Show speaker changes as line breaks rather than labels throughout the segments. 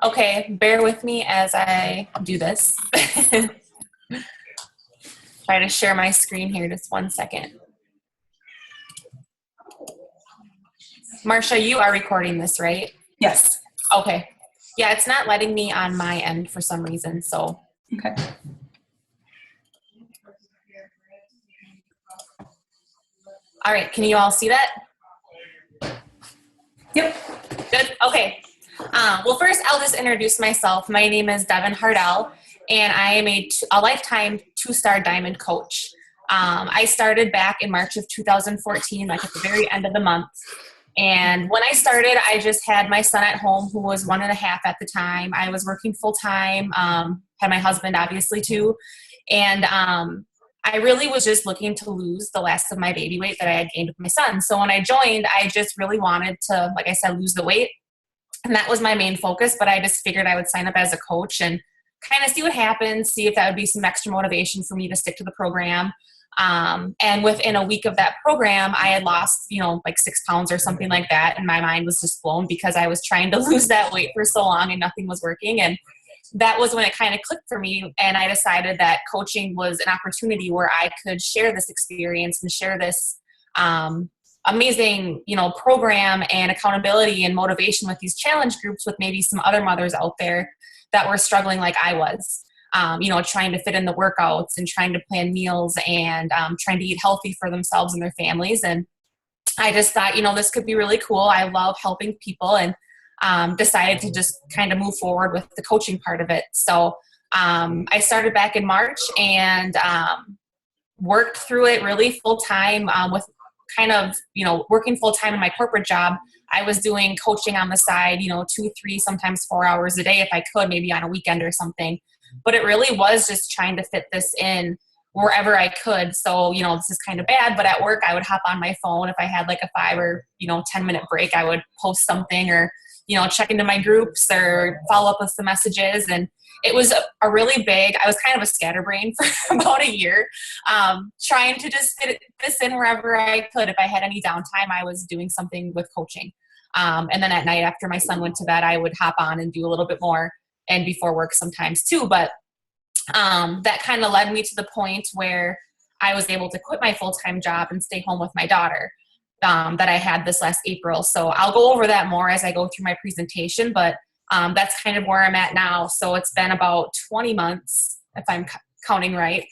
Okay, bear with me as I do this. Try to share my screen here just 1 second. Marsha, you are recording this, right?
Yes.
Okay. Yeah, it's not letting me on my end for some reason, so.
Okay.
All right, can you all see that?
Yep.
Good, okay. Well, first I'll just introduce myself. My name is Devon Hardel, and I am a lifetime 2-star Diamond Coach. I started back in March of 2014, like at the very end of the month. And when I started, I just had my son at home who was 1.5 at the time. I was working full time, had my husband obviously too. And I really was just looking to lose the last of my baby weight that I had gained with my son. So when I joined, I just really wanted to, like I said, lose the weight. And that was my main focus, but I just figured I would sign up as a coach and kind of see what happens, see if that would be some extra motivation for me to stick to the program. And within a week of that program, I had lost, like 6 pounds or something like that. And my mind was just blown because I was trying to lose that weight for so long and nothing was working. And that was when it kind of clicked for me. And I decided that coaching was an opportunity where I could share this experience and share this, amazing, program and accountability and motivation with these challenge groups with maybe some other mothers out there that were struggling like I was. Trying to fit in the workouts and trying to plan meals and trying to eat healthy for themselves and their families. And I just thought, this could be really cool. I love helping people and decided to just kind of move forward with the coaching part of it. So I started back in March and worked through it really full time with kind of, working full time in my corporate job. I was doing coaching on the side, 2, 3, sometimes 4 hours a day if I could, maybe on a weekend or something. But it really was just trying to fit this in wherever I could. So, this is kind of bad, but at work I would hop on my phone. If I had like a 5 or, 10-minute break, I would post something or, check into my groups or follow up with some messages. And it was a really big, I was kind of a scatterbrain for about a year, trying to just fit this in wherever I could. If I had any downtime, I was doing something with coaching. And then at night after my son went to bed, I would hop on and do a little bit more, and before work sometimes too. But that kind of led me to the point where I was able to quit my full-time job and stay home with my daughter that I had this last April. So I'll go over that more as I go through my presentation, but that's kind of where I'm at now. So it's been about 20 months, if I'm counting right,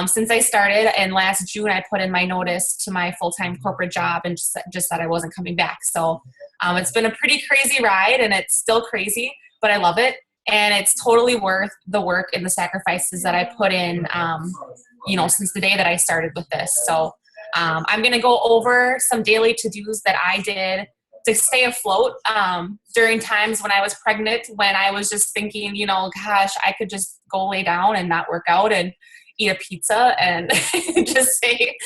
since I started. And last June, I put in my notice to my full-time corporate job and just said I wasn't coming back. So it's been a pretty crazy ride, and it's still crazy, but I love it. And it's totally worth the work and the sacrifices that I put in, since the day that I started with this. So I'm going to go over some daily to-dos that I did to stay afloat during times when I was pregnant, when I was just thinking, gosh, I could just go lay down and not work out and eat a pizza and just say,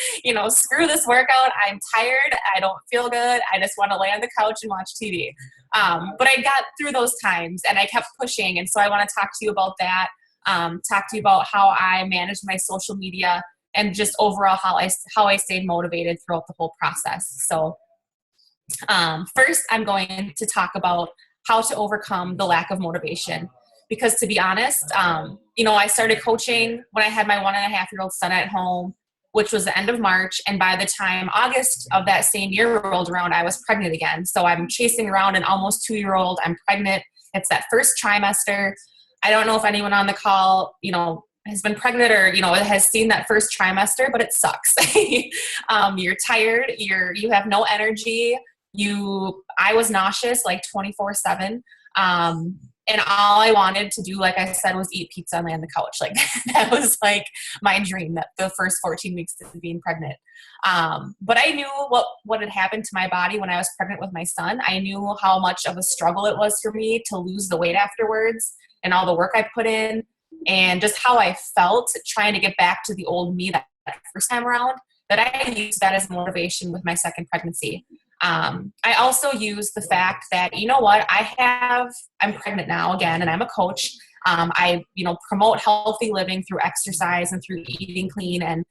screw this workout. I'm tired. I don't feel good. I just want to lay on the couch and watch TV. But I got through those times and I kept pushing. And so I want to talk to you about that, talk to you about how I managed my social media and just overall how I stayed motivated throughout the whole process. So first, I'm going to talk about how to overcome the lack of motivation. Because to be honest, I started coaching when I had my 1.5-year-old son at home, which was the end of March. And by the time August of that same year rolled around, I was pregnant again. So I'm chasing around an almost 2-year-old. I'm pregnant. It's that first trimester. I don't know if anyone on the call, has been pregnant or, has seen that first trimester, but it sucks. You're tired. You have no energy. I was nauseous like 24/7. And all I wanted to do, like I said, was eat pizza and lay on the couch. Like that was like my dream, that the first 14 weeks of being pregnant. But I knew what had happened to my body when I was pregnant with my son. I knew how much of a struggle it was for me to lose the weight afterwards and all the work I put in and just how I felt trying to get back to the old me that first time around, that I used that as motivation with my second pregnancy. I also use the fact that, I'm pregnant now again, and I'm a coach. I promote healthy living through exercise and through eating clean and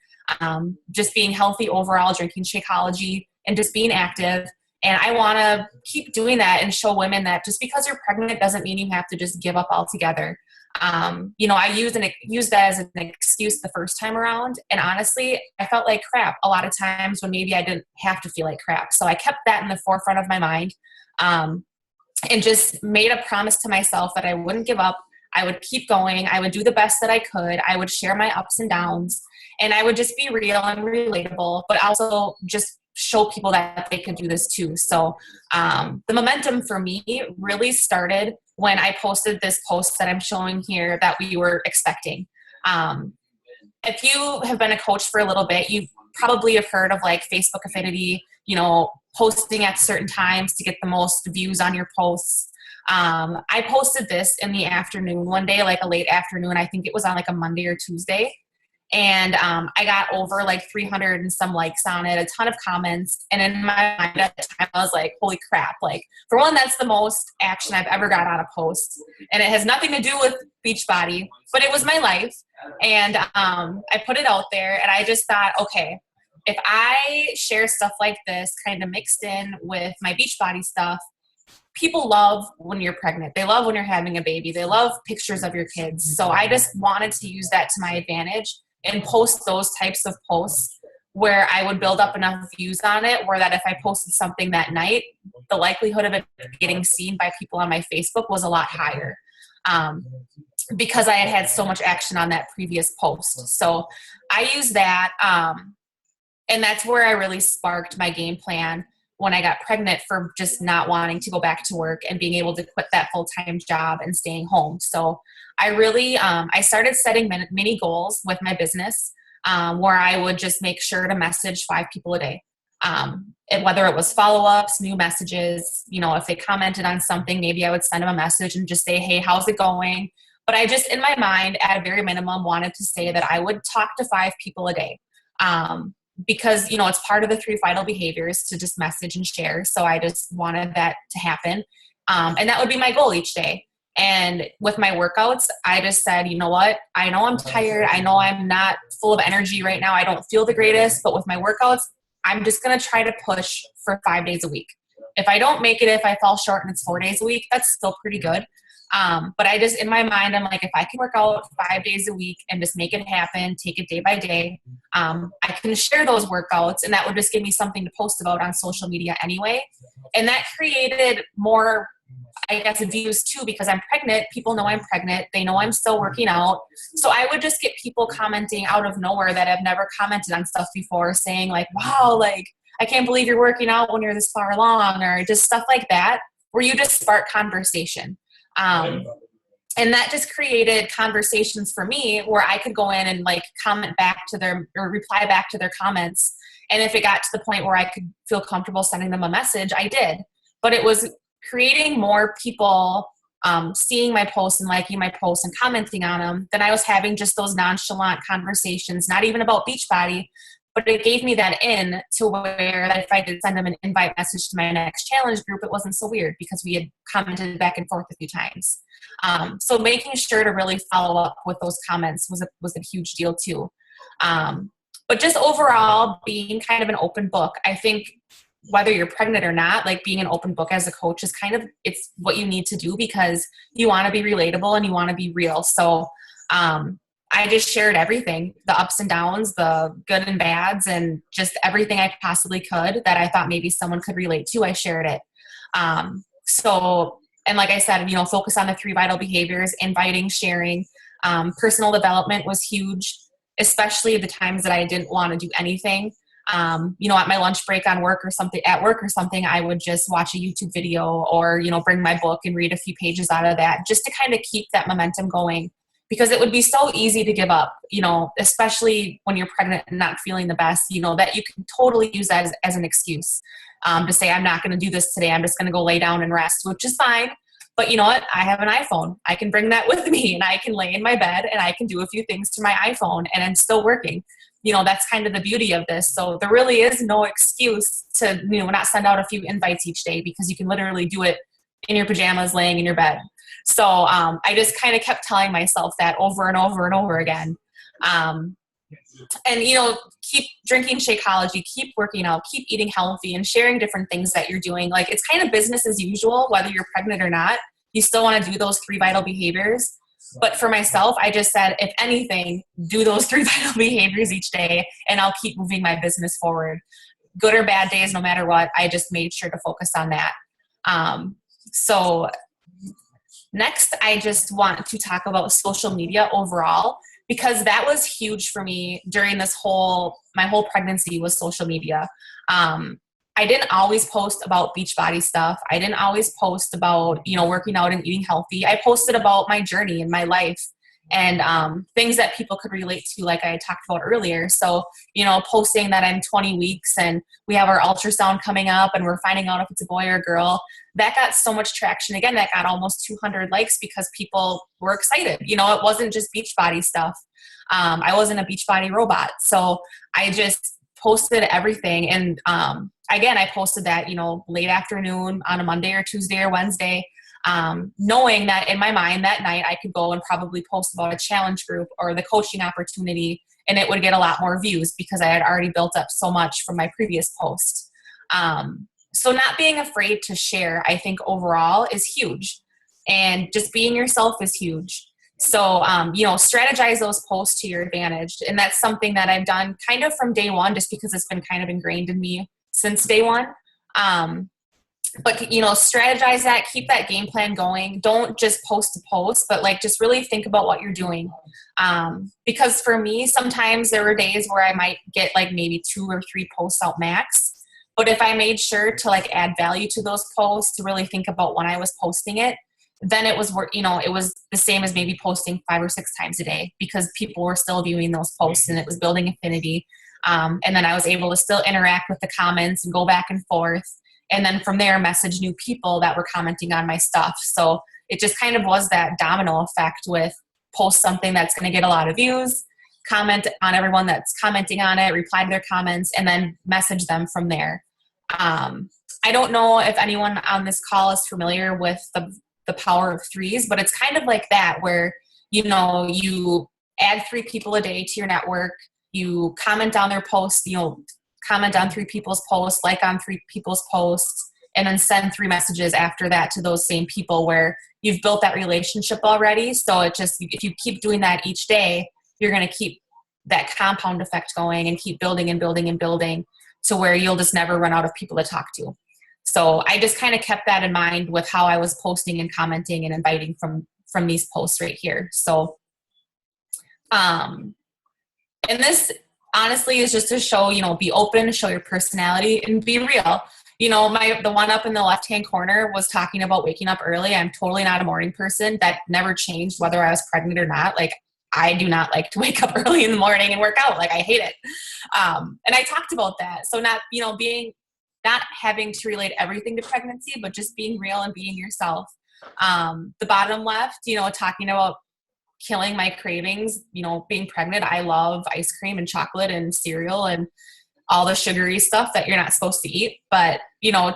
just being healthy overall, drinking Shakeology and just being active. And I want to keep doing that and show women that just because you're pregnant doesn't mean you have to just give up altogether. I used that as an excuse the first time around. And honestly, I felt like crap a lot of times when maybe I didn't have to feel like crap. So I kept that in the forefront of my mind, and just made a promise to myself that I wouldn't give up. I would keep going. I would do the best that I could. I would share my ups and downs, and I would just be real and relatable, but also just show people that they could do this too. So the momentum for me really started when I posted this post that I'm showing here that we were expecting. If you have been a coach for a little bit, you probably have heard of like Facebook affinity, posting at certain times to get the most views on your posts. I posted this in the afternoon one day, like a late afternoon. I think it was on like a Monday or Tuesday. And I got over like 300 and some likes on it, a ton of comments. And in my mind at the time, I was like, holy crap. Like, for one, that's the most action I've ever got on a post. And it has nothing to do with Beachbody, but it was my life. And I put it out there, and I just thought, okay, if I share stuff like this kind of mixed in with my Beachbody stuff, people love when you're pregnant. They love when you're having a baby. They love pictures of your kids. So I just wanted to use that to my advantage and post those types of posts where I would build up enough views on it, where that if I posted something that night, the likelihood of it getting seen by people on my Facebook was a lot higher, because I had so much action on that previous post. So I used that, and that's where I really sparked my game plan when I got pregnant, for just not wanting to go back to work and being able to quit that full-time job and staying home. So I really, I started setting mini goals with my business, where I would just make sure to message 5 people a day. And whether it was follow-ups, new messages, if they commented on something, maybe I would send them a message and just say, hey, how's it going? But I just, in my mind, at a very minimum, wanted to say that I would talk to 5 people a day. Because, it's part of the 3 vital behaviors to just message and share. So I just wanted that to happen. And that would be my goal each day. And with my workouts, I just said, you know what? I know I'm tired. I know I'm not full of energy right now. I don't feel the greatest, but with my workouts, I'm just going to try to push for 5 days a week. If I don't make it, if I fall short and it's 4 days a week, that's still pretty good. But I just, in my mind, I'm like, if I can work out 5 days a week and just make it happen, take it day by day, I can share those workouts, and that would just give me something to post about on social media anyway. And that created more, I guess, views too, because I'm pregnant. People know I'm pregnant. They know I'm still working out. So I would just get people commenting out of nowhere that have never commented on stuff before, saying like, wow, like, I can't believe you're working out when you're this far along, or just stuff like that, where you just spark conversation. And that just created conversations for me where I could go in and like comment back to their, or reply back to their comments. And if it got to the point where I could feel comfortable sending them a message, I did. But it was creating more people seeing my posts and liking my posts and commenting on them than I was having just those nonchalant conversations, not even about Beachbody, but it gave me that in to where that if I did send them an invite message to my next challenge group, it wasn't so weird because we had commented back and forth a few times. So making sure to really follow up with those comments was a huge deal too. But just overall being kind of an open book, I think whether you're pregnant or not, like being an open book as a coach is kind of, it's what you need to do because you want to be relatable and you want to be real. So, I just shared everything, the ups and downs, the good and bads, and just everything I possibly could that I thought maybe someone could relate to. I shared it. And like I said, focus on the 3 vital behaviors, inviting, sharing. Personal development was huge, especially the times that I didn't want to do anything. At my lunch break at work or something, I would just watch a YouTube video or, bring my book and read a few pages out of that just to kind of keep that momentum going. Because it would be so easy to give up, especially when you're pregnant and not feeling the best, that you can totally use that as an excuse to say, I'm not going to do this today. I'm just going to go lay down and rest, which is fine. But you know what? I have an iPhone. I can bring that with me and I can lay in my bed and I can do a few things to my iPhone and I'm still working. That's kind of the beauty of this. So there really is no excuse to, not send out a few invites each day because you can literally do it in your pajamas laying in your bed. So I just kind of kept telling myself that over and over and over again. And, keep drinking Shakeology, keep working out, keep eating healthy and sharing different things that you're doing. Like, it's kind of business as usual, whether you're pregnant or not. You still want to do those 3 vital behaviors. But for myself, I just said, if anything, do those 3 vital behaviors each day and I'll keep moving my business forward. Good or bad days, no matter what, I just made sure to focus on that. So next, I just want to talk about social media overall, because that was huge for me during my whole pregnancy was social media. I didn't always post about Beachbody stuff. I didn't always post about, working out and eating healthy. I posted about my journey and my life and things that people could relate to, like I talked about earlier. So, posting that I'm 20 weeks and we have our ultrasound coming up and we're finding out if it's a boy or a girl, that got so much traction. Again, that got almost 200 likes because people were excited. It wasn't just Beachbody stuff. I wasn't a Beachbody robot. So I just posted everything. And again, I posted that, late afternoon on a Monday or Tuesday or Wednesday, knowing that in my mind that night I could go and probably post about a challenge group or the coaching opportunity, and it would get a lot more views because I had already built up so much from my previous post. So not being afraid to share, I think overall is huge, and just being yourself is huge. So, strategize those posts to your advantage. And that's something that I've done kind of from day one, just because it's been kind of ingrained in me since day one. But, strategize that, keep that game plan going. Don't just post to post, but just really think about what you're doing. Because for me, sometimes there were days where I might get maybe 2 or 3 posts out max. But if I made sure to add value to those posts, to really think about when I was posting it, then it was it was the same as maybe posting 5 or 6 times a day, because people were still viewing those posts and it was building affinity. And then I was able to still interact with the comments and go back and forth. And then from there, message new people that were commenting on my stuff. So it just kind of was that domino effect with post something that's going to get a lot of views, comment on everyone that's commenting on it, reply to their comments, and then message them from there. I don't know if anyone on this call is familiar with the power of 3s, but it's kind of like that, where, you add 3 people a day to your network, you comment on their posts, comment on 3 people's posts, like on 3 people's posts, and then send 3 messages after that to those same people, where you've built that relationship already. So if you keep doing that each day, you're going to keep that compound effect going and keep building and building and building to where you'll just never run out of people to talk to. So I just kind of kept that in mind with how I was posting and commenting and inviting from these posts right here. So, and this honestly is just to show, be open, show your personality, and be real. The one up in the left-hand corner was talking about waking up early. I'm totally not a morning person. That never changed whether I was pregnant or not. I do not like to wake up early in the morning and work out. I hate it. And I talked about that. So not having to relate everything to pregnancy, but just being real and being yourself. The bottom left, talking about killing my cravings, being pregnant. I love ice cream and chocolate and cereal and all the sugary stuff that you're not supposed to eat. But,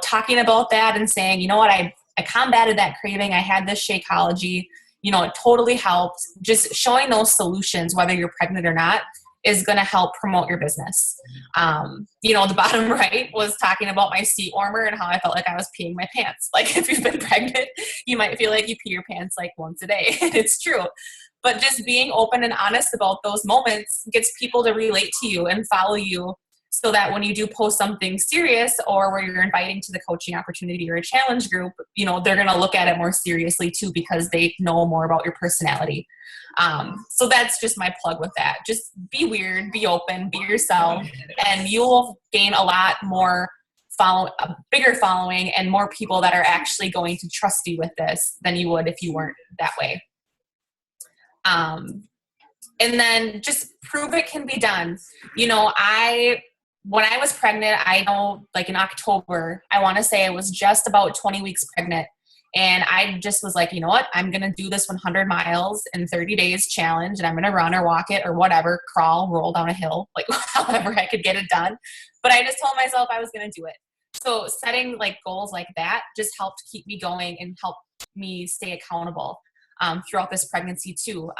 talking about that and saying, I combated that craving. I had this Shakeology, it totally helped. Just showing those solutions, whether you're pregnant or not, is going to help promote your business. The bottom right was talking about my seat warmer and how I felt like I was peeing my pants. If you've been pregnant, you might feel like you pee your pants once a day. It's true. But just being open and honest about those moments gets people to relate to you and follow you, so that when you do post something serious or where you're inviting to the coaching opportunity or a challenge group, they're going to look at it more seriously too, because they know more about your personality. So that's just my plug with that. Just be weird, be open, be yourself, and you will gain a lot more a bigger following and more people that are actually going to trust you with this than you would if you weren't that way. And then just prove it can be done. When I was pregnant, I know in October, I want to say I was just about 20 weeks pregnant. And I just was like, you know what, I'm going to do this 100 miles in 30 days challenge, and I'm going to run or walk it or whatever, crawl, roll down a hill, however I could get it done. But I just told myself I was going to do it. So setting goals like that just helped keep me going and helped me stay accountable. throughout this pregnancy too.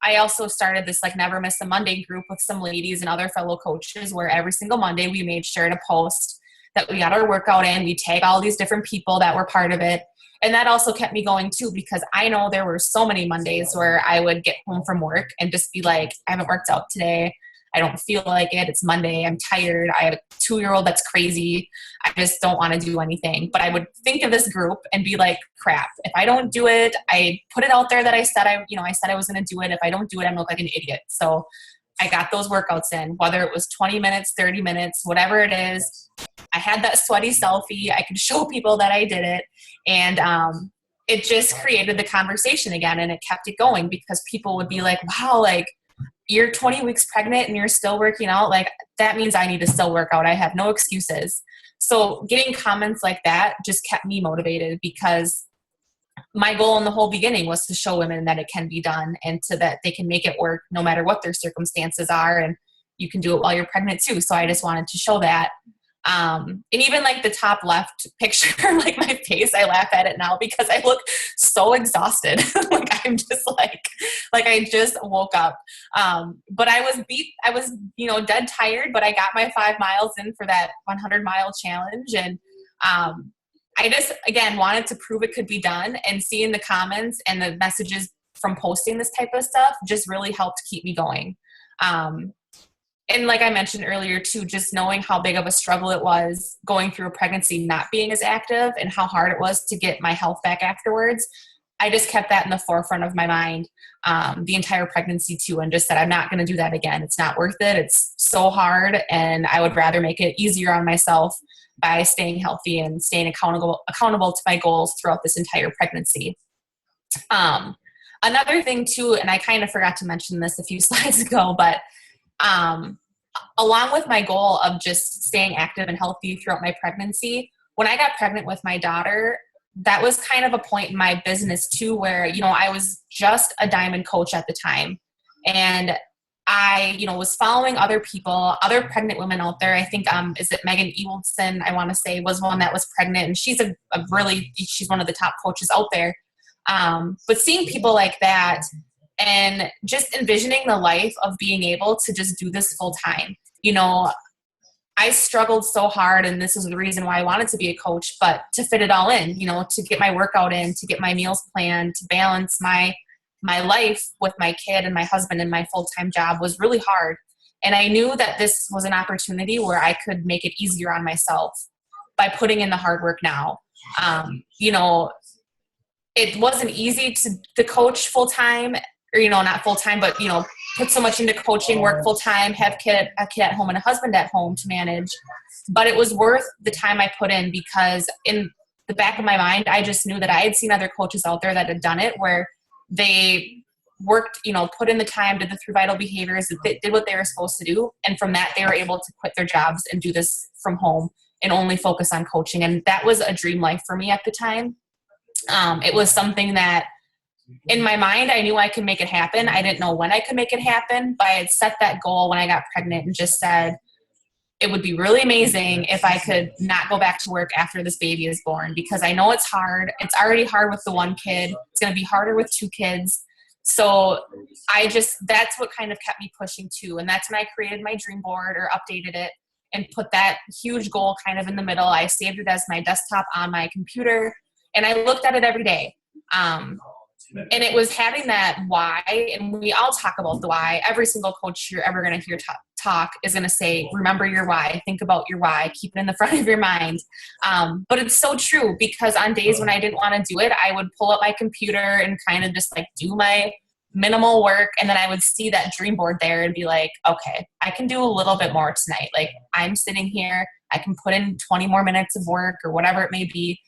I also started this like Never Miss a Monday group with some ladies and other fellow coaches where every single Monday we made sure to post that we got our workout in. We tag all these different people that were part of it. And that also kept me going too, because I know there were so many Mondays where I would get home from work and just be like, I haven't worked out today. I don't feel like it. It's Monday. I'm tired. I have a 2-year-old that's crazy. I just don't want to do anything. But I would think of this group and be like, crap, if I don't do it, I put it out there that I said I was going to do it. If I don't do it, I'm look like an idiot. So I got those workouts in, whether it was 20 minutes, 30 minutes, whatever it is. I had that sweaty selfie. I could show people that I did it. And it just created the conversation again, and it kept it going because people would be like, wow, like, you're 20 weeks pregnant and you're still working out. Like, that means I need to still work out. I have no excuses. So getting comments like that just kept me motivated, because my goal in the whole beginning was to show women that it can be done and that they can make it work no matter what their circumstances are. And you can do it while you're pregnant too. So I just wanted to show that. And even like the top left picture, like my face, I laugh at it now because I look so exhausted. Like I'm just like I just woke up. But I was, dead tired, but I got my 5 miles in for that 100-mile challenge. And, I just, again, wanted to prove it could be done, and seeing the comments and the messages from posting this type of stuff just really helped keep me going. And like I mentioned earlier too, just knowing how big of a struggle it was going through a pregnancy, not being as active, and how hard it was to get my health back afterwards. I just kept that in the forefront of my mind the entire pregnancy too, and just said, I'm not going to do that again. It's not worth it. It's so hard, and I would rather make it easier on myself by staying healthy and staying accountable to my goals throughout this entire pregnancy. Another thing too, and I kind of forgot to mention this a few slides ago, but along with my goal of just staying active and healthy throughout my pregnancy, when I got pregnant with my daughter, that was kind of a point in my business too, where, I was just a Diamond coach at the time. And I, was following other people, other pregnant women out there. I think, is it Megan Ewaldson, I want to say, was one that was pregnant, and she's she's one of the top coaches out there. But seeing people like that and just envisioning the life of being able to just do this full time, I struggled so hard, and this is the reason why I wanted to be a coach, but to fit it all in, to get my workout in, to get my meals planned, to balance my life with my kid and my husband and my full-time job was really hard. And I knew that this was an opportunity where I could make it easier on myself by putting in the hard work now. It wasn't easy to coach full-time, or, not full-time, but, put so much into coaching, work full-time, have a kid at home and a husband at home to manage. But it was worth the time I put in, because in the back of my mind, I just knew that I had seen other coaches out there that had done it, where they worked, put in the time, did the 3 vital behaviors, did what they were supposed to do. And from that, they were able to quit their jobs and do this from home and only focus on coaching. And that was a dream life for me at the time. It was something that in my mind, I knew I could make it happen. I didn't know when I could make it happen, but I had set that goal when I got pregnant and just said, it would be really amazing if I could not go back to work after this baby is born, because I know it's hard. It's already hard with the 1 kid. It's going to be harder with 2 kids. So that's what kind of kept me pushing too. And that's when I created my dream board, or updated it, and put that huge goal kind of in the middle. I saved it as my desktop on my computer, and I looked at it every day. And it was having that why, and we all talk about the why. Every single coach you're ever going to hear talk is going to say, remember your why, think about your why, keep it in the front of your mind. But it's so true, because on days when I didn't want to do it, I would pull up my computer and kind of just like do my minimal work. And then I would see that dream board there and be like, okay, I can do a little bit more tonight. Like, I'm sitting here, I can put in 20 more minutes of work or whatever it may be.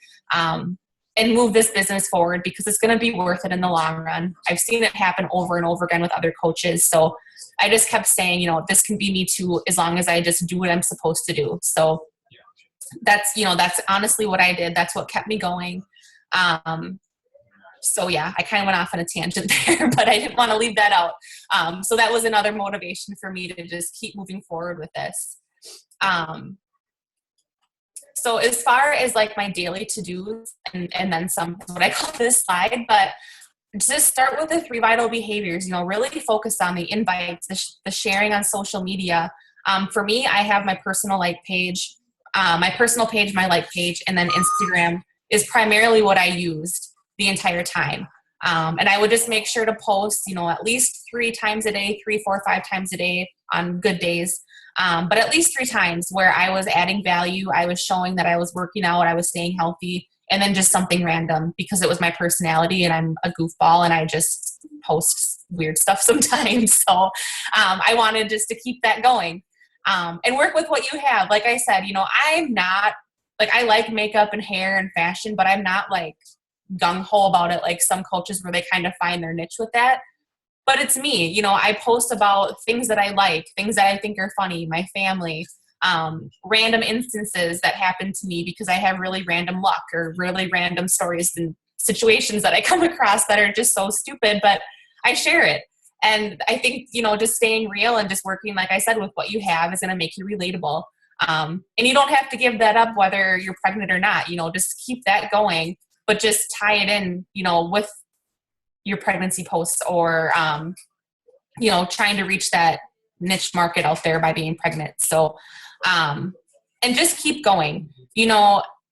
And move this business forward, because it's going to be worth it in the long run. I've seen it happen over and over again with other coaches. So I just kept saying, this can be me too, as long as I just do what I'm supposed to do. So that's honestly what I did. That's what kept me going. So yeah, I kind of went off on a tangent there, but I didn't want to leave that out. So that was another motivation for me to just keep moving forward with this. So as far as like my daily to-dos and then some, what I call this slide, but just start with the 3 vital behaviors, really focus on the invites, the sharing on social media. For me, I have my personal page, my like page, and then Instagram is primarily what I used the entire time. And I would just make sure to post, at least 3 times a day, 3, 4, 5 times a day on good days. But at least 3 times where I was adding value. I was showing that I was working out, I was staying healthy, and then just something random because it was my personality and I'm a goofball and I just post weird stuff sometimes. So I wanted just to keep that going and work with what you have. Like I said, I'm not I like makeup and hair and fashion, but I'm not gung-ho about it like some coaches where they kind of find their niche with that. But it's me. I post about things that I like, things that I think are funny, my family, random instances that happen to me because I have really random luck or really random stories and situations that I come across that are just so stupid, but I share it. And I think, just staying real and just working, like I said, with what you have is going to make you relatable. And you don't have to give that up whether you're pregnant or not, just keep that going, but just tie it in, with your pregnancy posts or, trying to reach that niche market out there by being pregnant. So, and just keep going,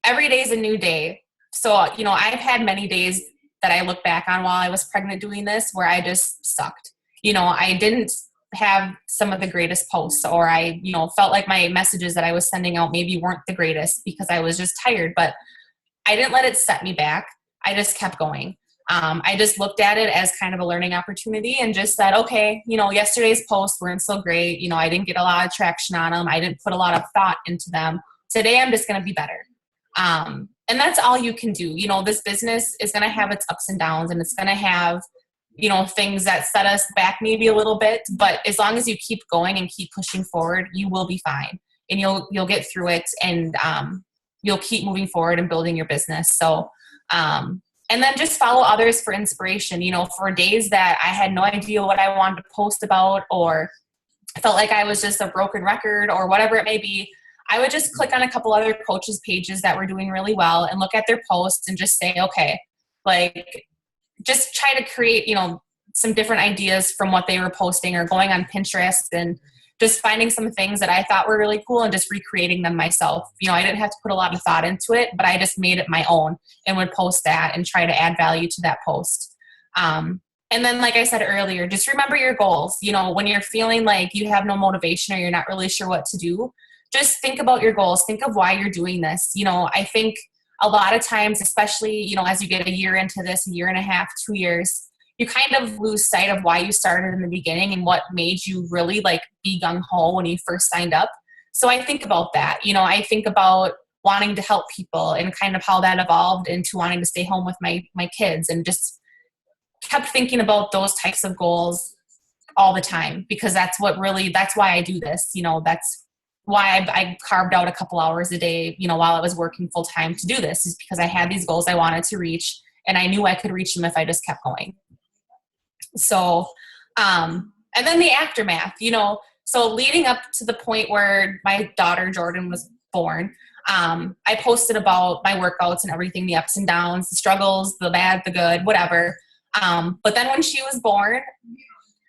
every day is a new day. So, I've had many days that I look back on while I was pregnant doing this where I just sucked. I didn't have some of the greatest posts, or I, felt like my messages that I was sending out maybe weren't the greatest because I was just tired, but I didn't let it set me back. I just kept going. I just looked at it as kind of a learning opportunity and just said, okay, yesterday's posts weren't so great. I didn't get a lot of traction on them. I didn't put a lot of thought into them. Today, I'm just going to be better. And that's all you can do. This business is going to have its ups and downs, and it's going to have, things that set us back maybe a little bit. But as long as you keep going and keep pushing forward, you will be fine, and you'll get through it, and you'll keep moving forward and building your business. So, and then just follow others for inspiration. For days that I had no idea what I wanted to post about, or felt like I was just a broken record or whatever it may be, I would just click on a couple other coaches' pages that were doing really well and look at their posts and just say, okay, just try to create, some different ideas from what they were posting, or going on Pinterest and just finding some things that I thought were really cool and just recreating them myself. I didn't have to put a lot of thought into it, but I just made it my own and would post that and try to add value to that post. And then, like I said earlier, just remember your goals. When you're feeling like you have no motivation or you're not really sure what to do, just think about your goals. Think of why you're doing this. I think a lot of times, especially, as you get a year into this, a year and a half, 2 years, you kind of lose sight of why you started in the beginning and what made you really be gung-ho when you first signed up. So I think about that. I think about wanting to help people and kind of how that evolved into wanting to stay home with my kids, and just kept thinking about those types of goals all the time, because that's why I do this. That's why I carved out a couple hours a day, while I was working full time to do this, is because I had these goals I wanted to reach, and I knew I could reach them if I just kept going. So, and then the aftermath, so leading up to the point where my daughter Jordan was born, I posted about my workouts and everything, the ups and downs, the struggles, the bad, the good, whatever. But then when she was born,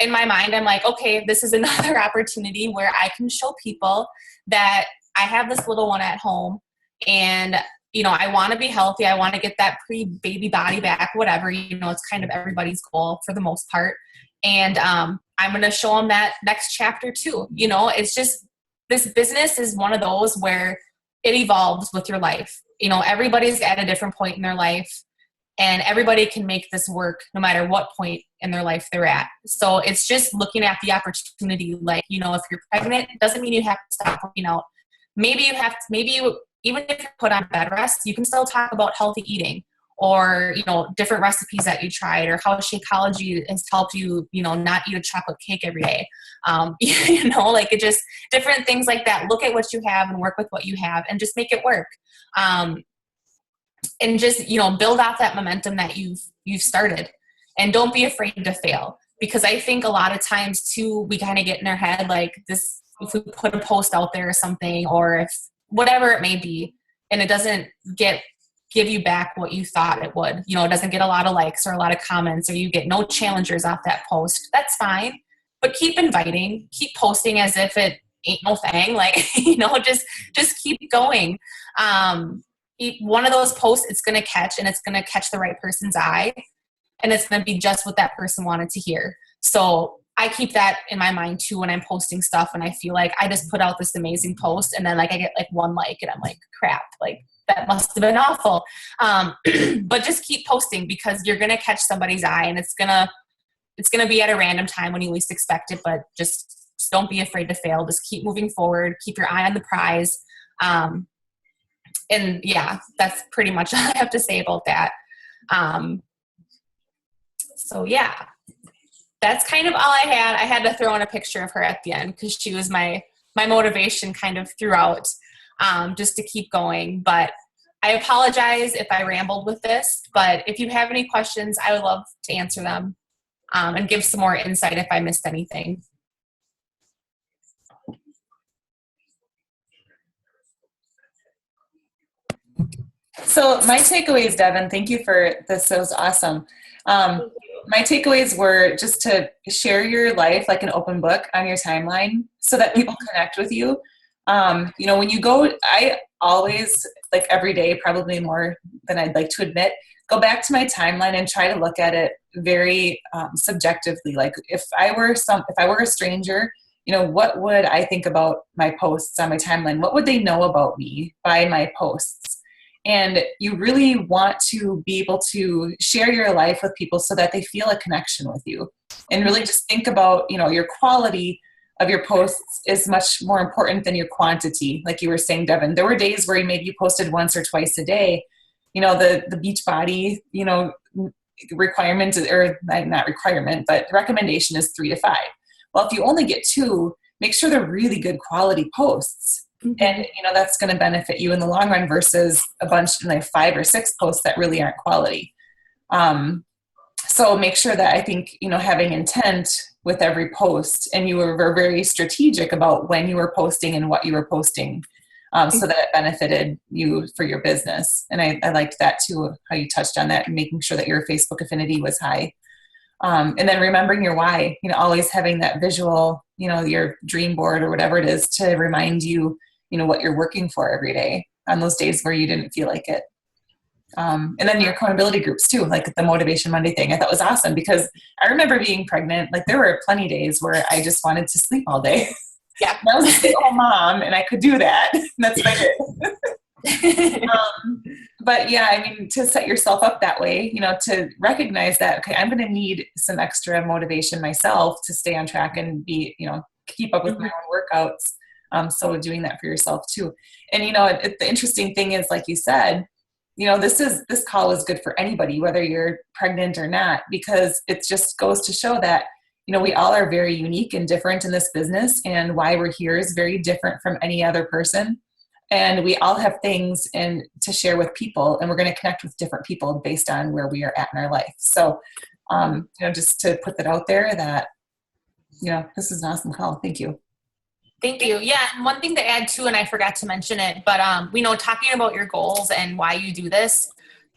in my mind, I'm like, okay, this is another opportunity where I can show people that I have this little one at home, and I want to be healthy. I want to get that pre-baby body back, whatever, it's kind of everybody's goal for the most part. And I'm going to show them that next chapter too. It's just, this business is one of those where it evolves with your life. Everybody's at a different point in their life, and everybody can make this work no matter what point in their life they're at. So it's just looking at the opportunity. If you're pregnant, it doesn't mean you have to stop working out. Even if you're put on bed rest, you can still talk about healthy eating, or, different recipes that you tried, or how Shakeology has helped you, not eat a chocolate cake every day. It just different things like that. Look at what you have and work with what you have and just make it work. And just, build out that momentum that you've started, and don't be afraid to fail, because I think a lot of times too, we kind of get in our head, this, if we put a post out there or something, or if whatever it may be, and it doesn't get give you back what you thought it would. It doesn't get a lot of likes or a lot of comments, or you get no challengers off that post. That's fine. But keep inviting, keep posting as if it ain't no thing. Like, just keep going. One of those posts, it's going to catch, and it's going to catch the right person's eye, and it's going to be just what that person wanted to hear. So I keep that in my mind too when I'm posting stuff, and I feel like I just put out this amazing post, and then like I get like one like, and I'm like, crap, like that must have been awful. But just keep posting, because you're going to catch somebody's eye, and it's going to be at a random time when you least expect it. But just don't be afraid to fail. Just keep moving forward. Keep your eye on the prize. And yeah, that's pretty much all I have to say about that. So yeah, that's kind of all I had. I had to throw in a picture of her at the end, because she was my motivation kind of throughout, just to keep going. But I apologize if I rambled with this, but if you have any questions, I would love to answer them, and give some more insight if I missed anything.
So my takeaways, Devon, thank you for this. It was awesome. My takeaways were just to share your life like an open book on your timeline, so that people connect with you. When you go, I always, like every day, probably more than I'd like to admit, go back to my timeline and try to look at it very subjectively. Like if I were a stranger, what would I think about my posts on my timeline? What would they know about me by my posts? And you really want to be able to share your life with people so that they feel a connection with you. And really just think about, your quality of your posts is much more important than your quantity. Like you were saying, Devon, there were days where maybe you posted once or twice a day. The Beachbody, requirement, or not requirement, but recommendation is 3 to 5. Well, if you only get 2, make sure they're really good quality posts. Mm-hmm. And, that's going to benefit you in the long run versus a bunch like 5 or 6 posts that really aren't quality. So make sure that, I think, having intent with every post, and you were very strategic about when you were posting and what you were posting, so that it benefited you for your business. And I liked that too, how you touched on that, and making sure that your Facebook affinity was high. And then remembering your why, always having that visual, your dream board or whatever it is to remind you, what you're working for every day on those days where you didn't feel like it. And then your accountability groups too, like the Motivation Monday thing, I thought was awesome, because I remember being pregnant, like there were plenty of days where I just wanted to sleep all day. Yeah. I was a stay-at-home mom, and I could do that. That's what I did. But yeah, I mean, to set yourself up that way, to recognize that, okay, I'm going to need some extra motivation myself to stay on track and be, keep up with my own workouts. So doing that for yourself too. And, the interesting thing is, like you said, this call is good for anybody, whether you're pregnant or not, because it just goes to show that, we all are very unique and different in this business, and why we're here is very different from any other person. And we all have things to share with people, and we're going to connect with different people based on where we are at in our life. So, just to put that out there that, this is an awesome call. Thank you.
Thank you. Yeah. And one thing to add too, and I forgot to mention it, but talking about your goals and why you do this,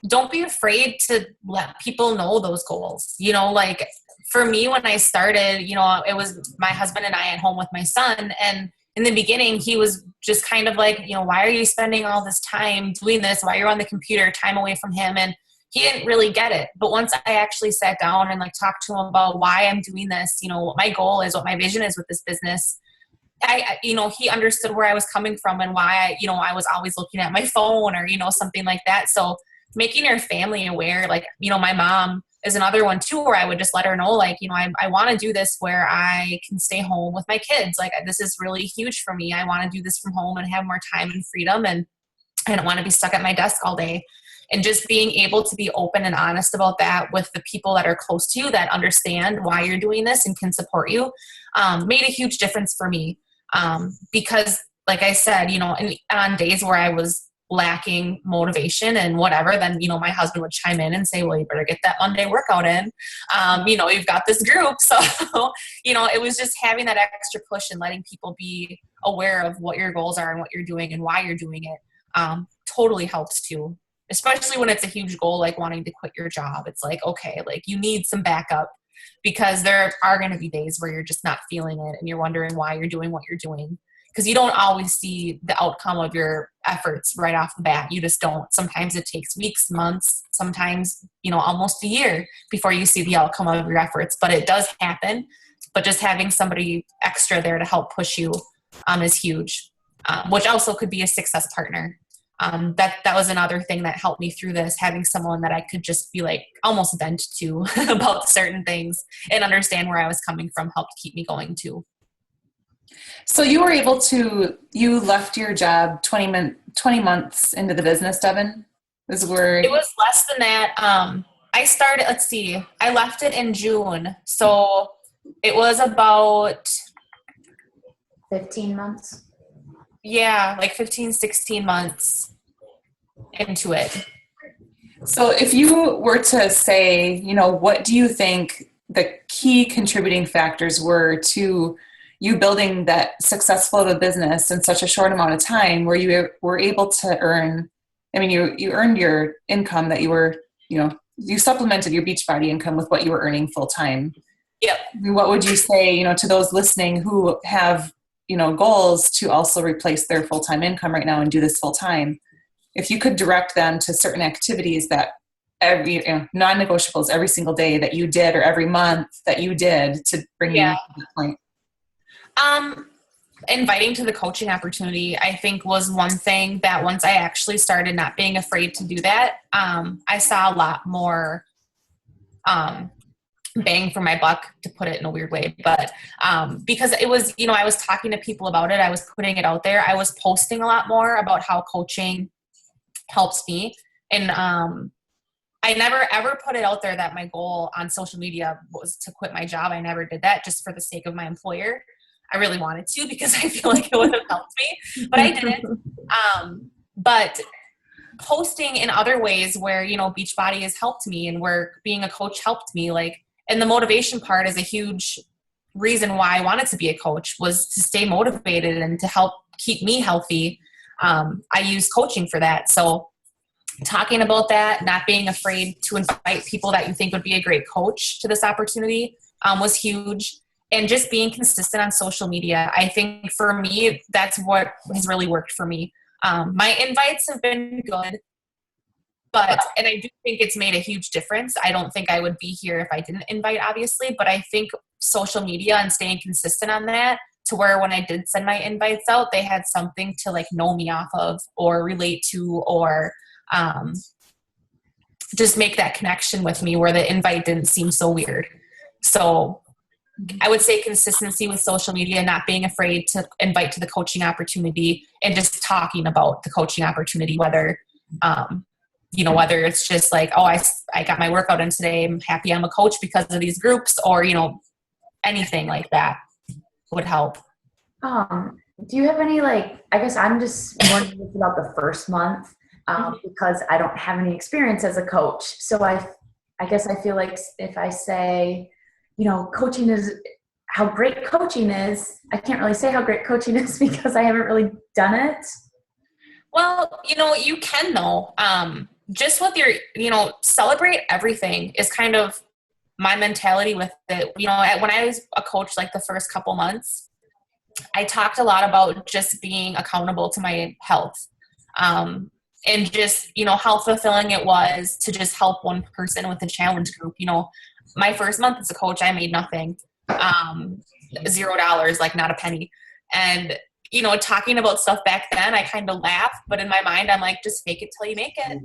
don't be afraid to let people know those goals. Like for me, when I started, it was my husband and I at home with my son. And in the beginning, he was just kind of like, why are you spending all this time doing this? Why are you on the computer, time away from him? And he didn't really get it. But once I actually sat down and like talked to him about why I'm doing this, what my goal is, what my vision is with this business, he understood where I was coming from and why, I was always looking at my phone or, something like that. So making your family aware, like, my mom is another one too, where I would just let her know, like, I want to do this where I can stay home with my kids. Like, this is really huge for me. I want to do this from home and have more time and freedom. And I don't want to be stuck at my desk all day. And just being able to be open and honest about that with the people that are close to you that understand why you're doing this and can support you, made a huge difference for me. Because like I said, on days where I was lacking motivation and whatever, then, my husband would chime in and say, well, you better get that Monday workout in. You've got this group. So, it was just having that extra push and letting people be aware of what your goals are and what you're doing and why you're doing it. Totally helps too. especially when it's a huge goal, like wanting to quit your job. It's like, okay, like you need some backup, because there are going to be days where you're just not feeling it and you're wondering why you're doing what you're doing, because you don't always see the outcome of your efforts right off the bat. You just don't. Sometimes it takes weeks, months, sometimes, almost a year before you see the outcome of your efforts, but it does happen. But just having somebody extra there to help push you is huge, which also could be a success partner. That was another thing that helped me through this, having someone that I could just be like almost vent to about certain things and understand where I was coming from helped keep me going too.
So you left your job 20 months into the business, Devon?
It was less than that. I started, I left it in June. So it was about
15 months.
Yeah, like 15, 16 months into it.
So if you were to say, what do you think the key contributing factors were to you building that successful of a business in such a short amount of time, where you were able to earn, you earned your income that you were, you supplemented your Beachbody income with what you were earning full time.
Yep.
What would you say, to those listening who have, goals to also replace their full-time income right now and do this full time? If you could direct them to certain activities that non-negotiables every single day that you did, or every month that you did to bring you to that point.
Inviting to the coaching opportunity, I think, was one thing that once I actually started not being afraid to do that, I saw a lot more bang for my buck, to put it in a weird way. But because it was, I was talking to people about it, I was putting it out there, I was posting a lot more about how coaching helps me. And I never ever put it out there that my goal on social media was to quit my job. I never did that just for the sake of my employer. I really wanted to, because I feel like it would have helped me, but I didn't. But posting in other ways where, Beachbody has helped me, and where being a coach helped me, and the motivation part is a huge reason why I wanted to be a coach, was to stay motivated and to help keep me healthy. I use coaching for that. So talking about that, not being afraid to invite people that you think would be a great coach to this opportunity was huge. And just being consistent on social media. I think for me, that's what has really worked for me. My invites have been good, and I do think it's made a huge difference. I don't think I would be here if I didn't invite, obviously, but I think social media and staying consistent on that, to where when I did send my invites out, they had something to know me off of, or relate to, or just make that connection with me, where the invite didn't seem so weird. So I would say consistency with social media, not being afraid to invite to the coaching opportunity, and just talking about the coaching opportunity, whether it's just like, oh, I got my workout in today, I'm happy I'm a coach because of these groups, or, anything like that would help.
Do you have any, I guess I'm just wondering about the first month, because I don't have any experience as a coach. So I guess I feel like if I say, coaching is how great coaching is, I can't really say how great coaching is because I haven't really done it.
Well, you can though. Just with your, celebrate everything is kind of my mentality with it. When I was a coach, the first couple months, I talked a lot about just being accountable to my health. And just, how fulfilling it was to just help one person with the challenge group. My first month as a coach, I made nothing, $0, not a penny. And, talking about stuff back then, I kind of laughed, but in my mind, I'm like, just fake it till you make it.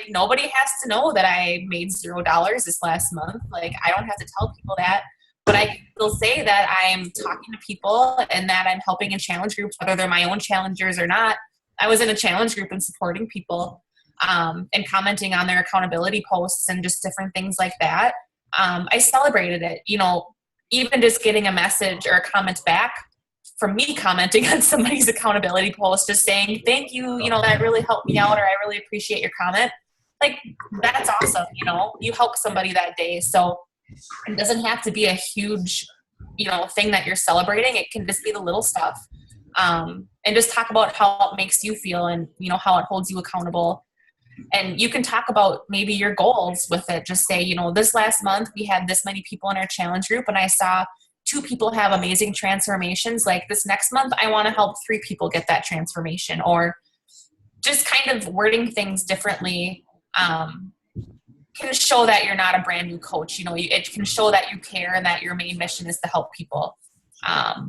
Nobody has to know that I made $0 this last month. I don't have to tell people that, but I will say that I'm talking to people and that I'm helping in challenge groups, whether they're my own challengers or not. I was in a challenge group and supporting people, and commenting on their accountability posts and just different things like that. I celebrated it, even just getting a message or a comment back from me commenting on somebody's accountability post, just saying, thank you, that really helped me out, or I really appreciate your comment. That's awesome. You help somebody that day. So it doesn't have to be a huge, thing that you're celebrating. It can just be the little stuff. And just talk about how it makes you feel, and, how it holds you accountable. And you can talk about maybe your goals with it. Just say, this last month we had this many people in our challenge group and I saw 2 people have amazing transformations. Like this next month, I want to help 3 people get that transformation, or just kind of wording things differently. Can show that you're not a brand new coach. It can show that you care and that your main mission is to help people.
I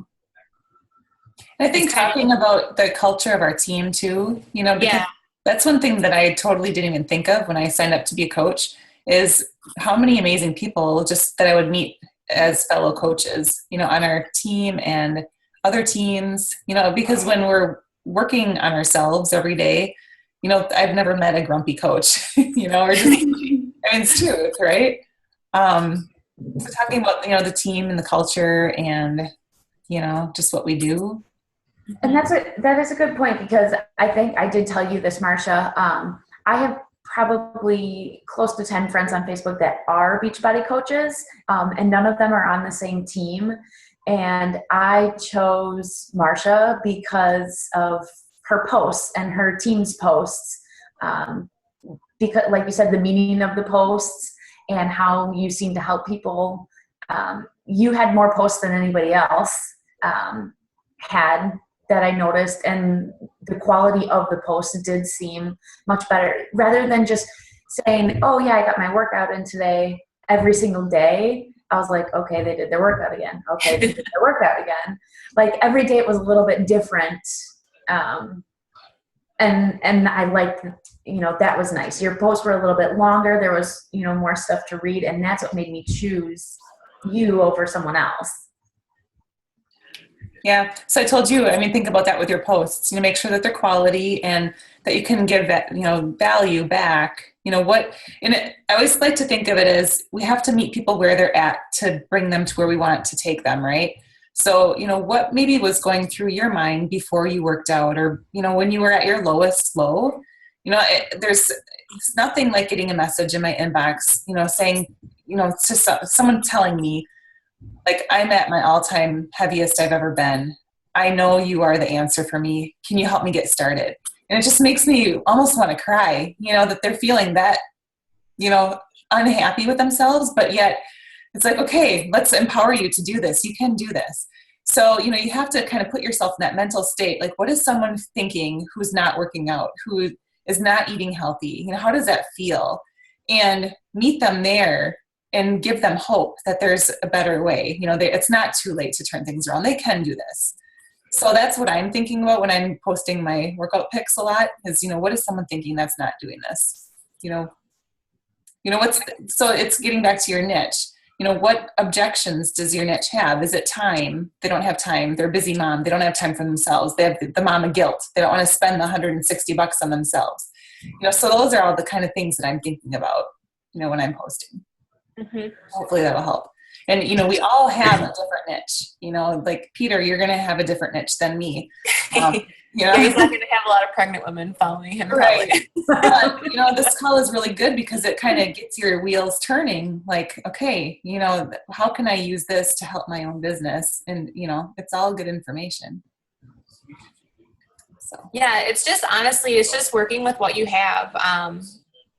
think talking about the culture of our team too, because that's one thing that I totally didn't even think of when I signed up to be a coach, is how many amazing people just that I would meet as fellow coaches, on our team and other teams, because when we're working on ourselves every day, I've never met a grumpy coach, or just, it's truth, right? So talking about, the team and the culture and, just what we do.
And that is a good point, because I think I did tell you this, Marsha. I have probably close to 10 friends on Facebook that are Beachbody coaches, and none of them are on the same team. And I chose Marsha because of her posts and her team's posts, because, like you said, the meaning of the posts and how you seem to help people. You had more posts than anybody else had, that I noticed, and the quality of the posts did seem much better, rather than just saying, oh yeah, I got my workout in today every single day. I was like, okay, they did their workout again. Okay, they did their workout again. Like every day it was a little bit different. And I liked, that was nice. Your posts were a little bit longer. There was, more stuff to read, and that's what made me choose you over someone else.
Yeah. So I told you, think about that with your posts, make sure that they're quality and that you can give that, value back, I always like to think of it as we have to meet people where they're at to bring them to where we want to take them. Right. So, what maybe was going through your mind before you worked out, or, when you were at your lowest low, it's nothing like getting a message in my inbox, saying, to someone telling me, like, I'm at my all-time heaviest I've ever been. I know you are the answer for me. Can you help me get started? And it just makes me almost want to cry, that they're feeling that, unhappy with themselves, but yet it's like, okay, let's empower you to do this. You can do this. So, you have to kind of put yourself in that mental state. Like, what is someone thinking who's not working out, who is not eating healthy? How does that feel? And meet them there and give them hope that there's a better way. It's not too late to turn things around. They can do this. So that's what I'm thinking about when I'm posting my workout pics a lot is, what is someone thinking that's not doing this? So it's getting back to your niche. What objections does your niche have? Is it time? They don't have time. They're a busy mom. They don't have time for themselves. They have the mama guilt. They don't want to spend the $160 on themselves. So those are all the kind of things that I'm thinking about, when I'm posting. Mm-hmm. Hopefully that'll help. And, we all have a different niche, like Peter, you're going to have a different niche than me.
Yeah, he's not going to have a lot of pregnant women following him.
Right. But, this call is really good because it kind of gets your wheels turning. Like, okay, how can I use this to help my own business? And, it's all good information. So.
Yeah, it's just, honestly, it's just working with what you have.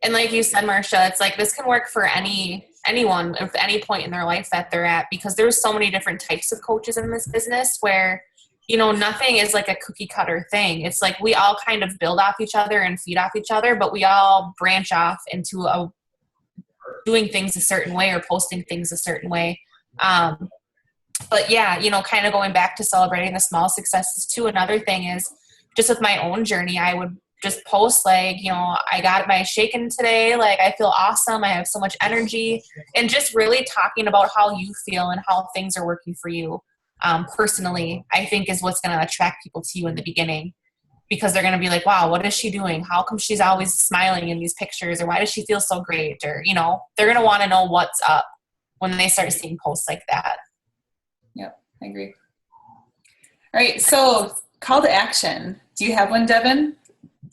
And like you said, Marsha, it's like this can work for anyone at any point in their life that they're at, because there's so many different types of coaches in this business where, nothing is like a cookie cutter thing. It's like we all kind of build off each other and feed off each other, but we all branch off into doing things a certain way or posting things a certain way. But yeah, kind of going back to celebrating the small successes too. Another thing is just with my own journey, I would just post like, I got my shaken today. Like, I feel awesome. I have so much energy, and just really talking about how you feel and how things are working for you. Personally, I think is what's going to attract people to you in the beginning, because they're going to be like, wow, what is she doing? How come she's always smiling in these pictures? Or why does she feel so great? Or, they're going to want to know what's up when they start seeing posts like that.
Yep, I agree. All right. So call to action. Do you have one, Devon?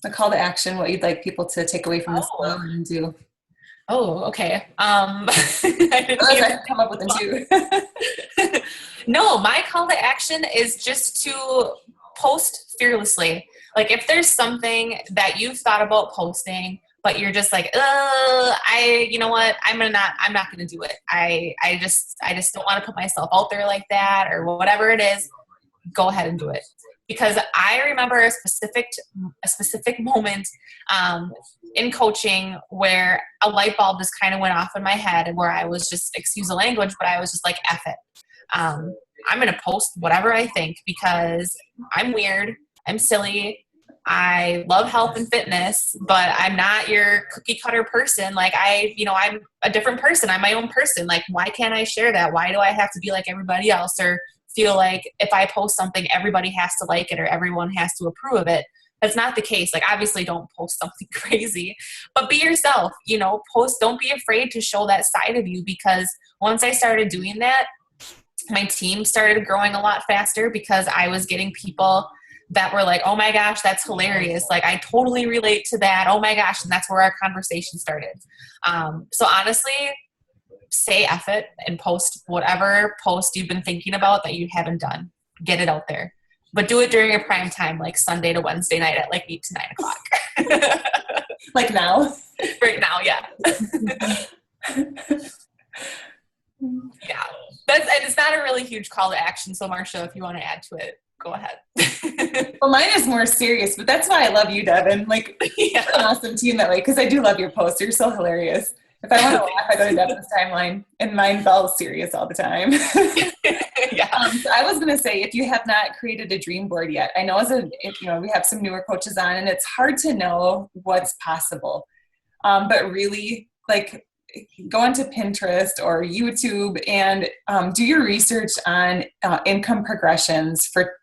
A call to action, what you'd like people to take away from this call and do.
Oh, okay.
I come up with them too.
No, my call to action is just to post fearlessly. Like, if there's something that you've thought about posting, but you're just like, you know what? I'm not going to do it. I just don't want to put myself out there like that, or whatever it is. Go ahead and do it. Because I remember a specific moment in coaching where a light bulb just kind of went off in my head, where I was just, excuse the language, but I was just like, F it. I'm going to post whatever I think, because I'm weird. I'm silly. I love health and fitness, but I'm not your cookie cutter person. Like I'm a different person. I'm my own person. Like, why can't I share that? Why do I have to be like everybody else, or feel like if I post something, everybody has to like it or everyone has to approve of it? That's not the case. Like, obviously don't post something crazy, but be yourself, post. Don't be afraid to show that side of you, because once I started doing that, my team started growing a lot faster, because I was getting people that were like, oh my gosh, that's hilarious. Like, I totally relate to that. Oh my gosh. And that's where our conversation started. So honestly, say F it and post whatever post you've been thinking about that you haven't done. Get it out there. But do it during your prime time, like Sunday to Wednesday night at like 8 to 9 o'clock.
Like now?
Right now, yeah. Yeah. And it's not a really huge call to action. So Marsha, if you want to add to it, go ahead.
Well, mine is more serious, but that's why I love you, Devon. Like,
yeah.
You're an awesome team that way, because I do love your posts. You're so hilarious. If I want to laugh, I go to Devon's timeline, and mine's all serious all the time.
Yeah.
So I was going to say, if you have not created a dream board yet, I know we have some newer coaches on, and it's hard to know what's possible. But really, like, go into Pinterest or YouTube and do your research on income progressions for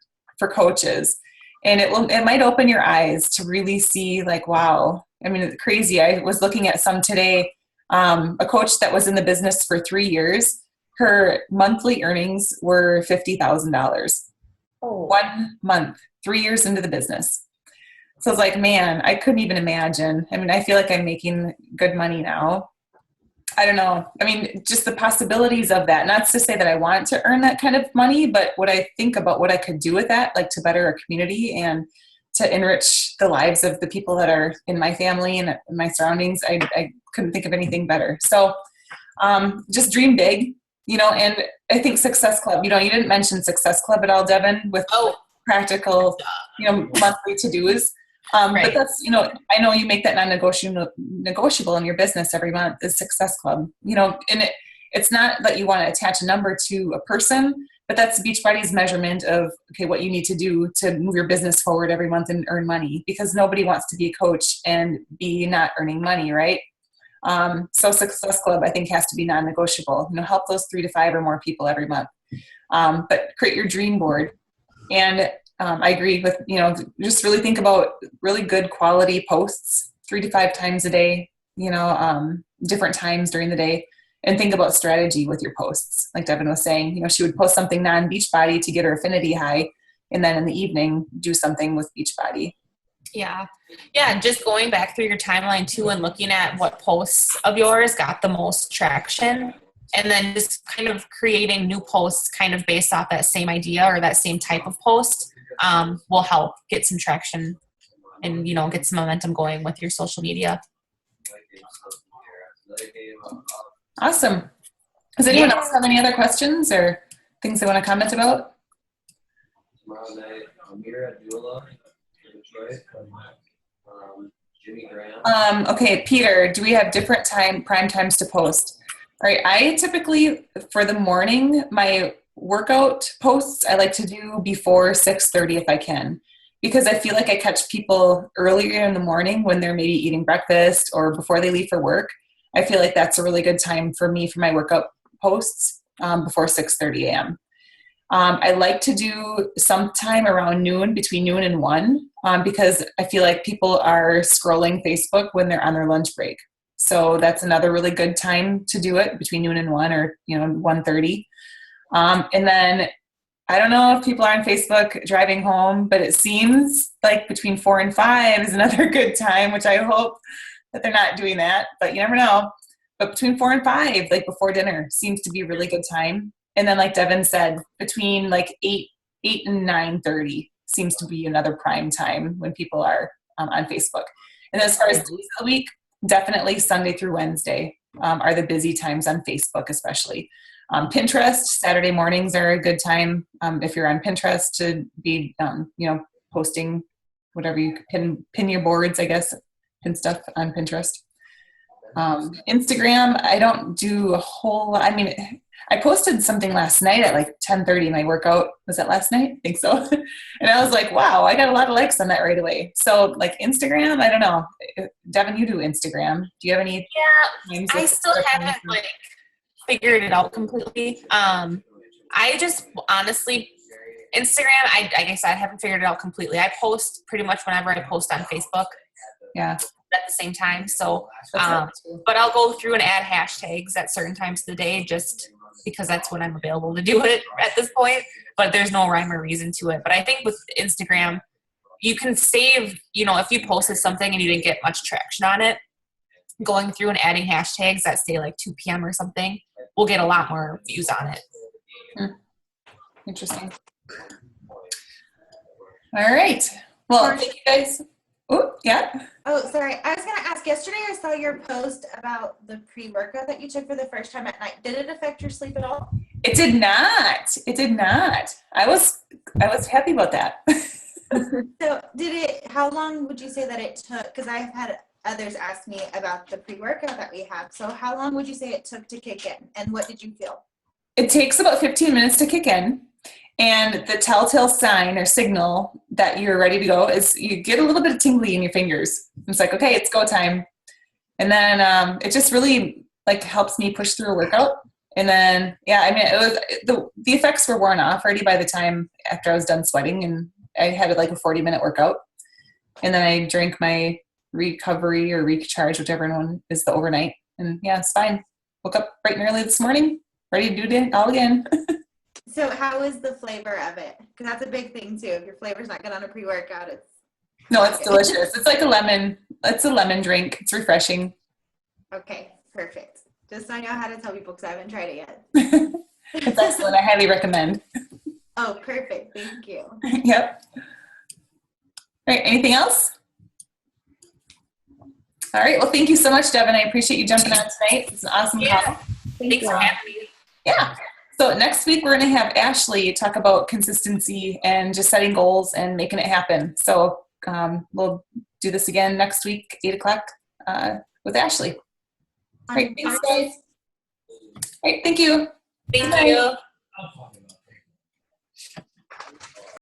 coaches. And it might open your eyes to really see, like, wow. I mean, it's crazy. I was looking at some today. A coach that was in the business for 3 years, her monthly earnings were $50,000. Oh. 1 month, 3 years into the business. So I was like, man, I couldn't even imagine. I mean, I feel like I'm making good money now. I don't know. I mean, just the possibilities of that. Not to say that I want to earn that kind of money, but what I think about what I could do with that, like to better our community and to enrich the lives of the people that are in my family and in my surroundings, I couldn't think of anything better. So just dream big, and I think Success Club, you didn't mention Success Club at all, Devon, with practical, monthly to-dos.
Right.
But that's, I know you make that non-negotiable in your business every month is Success Club, and it's not that you want to attach a number to a person, but that's Beachbody's measurement of, okay, what you need to do to move your business forward every month and earn money, because nobody wants to be a coach and be not earning money, right? So Success Club, I think, has to be non-negotiable, help those 3 to 5 or more people every month. But create your dream board. And I agree with, just really think about really good quality posts 3 to 5 times a day, different times during the day, and think about strategy with your posts. Like Devon was saying, she would post something non-Beachbody to get her affinity high, and then in the evening do something with Beachbody.
Yeah. Yeah. Just going back through your timeline too and looking at what posts of yours got the most traction, and then just kind of creating new posts kind of based off that same idea or that same type of post will help get some traction and, get some momentum going with your social media.
Awesome. Does anyone else have any other questions or things they want to comment about?
Tomorrow night, Amir at Dula, Detroit. Jimmy Graham.
Okay, Peter, do we have different prime times to post? All right, I typically, for the morning, my workout posts, I like to do before 6:30 if I can, because I feel like I catch people earlier in the morning when they're maybe eating breakfast or before they leave for work. I feel like that's a really good time for me for my workout posts before 6:30 a.m. I like to do sometime around noon, between noon and 1, because I feel like people are scrolling Facebook when they're on their lunch break. So that's another really good time to do it, between noon and 1 or 1:30. And then I don't know if people are on Facebook driving home, but it seems like between 4 and 5 is another good time, which I hope that they're not doing that, but you never know. But between 4 and 5, like before dinner, seems to be a really good time. And then like Devon said, between like 8 and 9:30 seems to be another prime time when people are on Facebook. And as far as days of the week, definitely Sunday through Wednesday are the busy times on Facebook, especially. Pinterest, Saturday mornings are a good time if you're on Pinterest to be, posting whatever you pin your boards, I guess, pin stuff on Pinterest. Instagram, I don't do a whole lot. I mean, I posted something last night at like 10:30. My workout was that last night? I think so. And I was like, wow, I got a lot of likes on that right away. So like Instagram, I don't know. Devin, you do Instagram. Do you have any?
Yeah, I still haven't like figured it out completely. I just honestly, Instagram, I guess I haven't figured it out completely. I post pretty much whenever I post on Facebook.
Yeah.
At the same time. So, but I'll go through and add hashtags at certain times of the day just because that's when I'm available to do it at this point. But there's no rhyme or reason to it. But I think with Instagram, you can save, if you posted something and you didn't get much traction on it, going through and adding hashtags that say like 2 p.m. or something, we'll get a lot more views on it.
Interesting. All right. Well, thank you guys. Oh, yeah.
Oh, sorry. I was going to ask, yesterday I saw your post about the pre-workout that you took for the first time at night. Did it affect your sleep at all?
It did not. It did not. I was happy about that.
So how long would you say that it took? Because I've had others ask me about the pre-workout that we have. So how long would you say it took to kick in? And what did you feel?
It takes about 15 minutes to kick in. And the telltale sign or signal that you're ready to go is you get a little bit of tingly in your fingers. It's like, okay, it's go time. And then it just really like helps me push through a workout. And then, it was the effects were worn off already by the time after I was done sweating, and I had like a 40-minute workout. And then I drank my recovery or recharge, whichever one is the overnight. And yeah, it's fine. Woke up bright and early this morning, ready to do it all again.
So how is the flavor of it? Because that's a big thing too. If your flavor's not good on a pre-workout,
it's delicious. It's like a lemon. It's a lemon drink. It's refreshing.
Okay, perfect. Just so I know how to tell people because I haven't tried it yet.
It's excellent. I highly recommend.
Oh, perfect. Thank you.
Yep. All right. Anything else? All right. Well, thank you so much, Devin. I appreciate you jumping on tonight. It's an awesome call.
Thanks for having me.
Yeah. So next week, we're going to have Ashley talk about consistency and just setting goals and making it happen. So we'll do this again next week, 8 o'clock with Ashley. All right. Thanks, guys. All right. Thank you.
Thank you.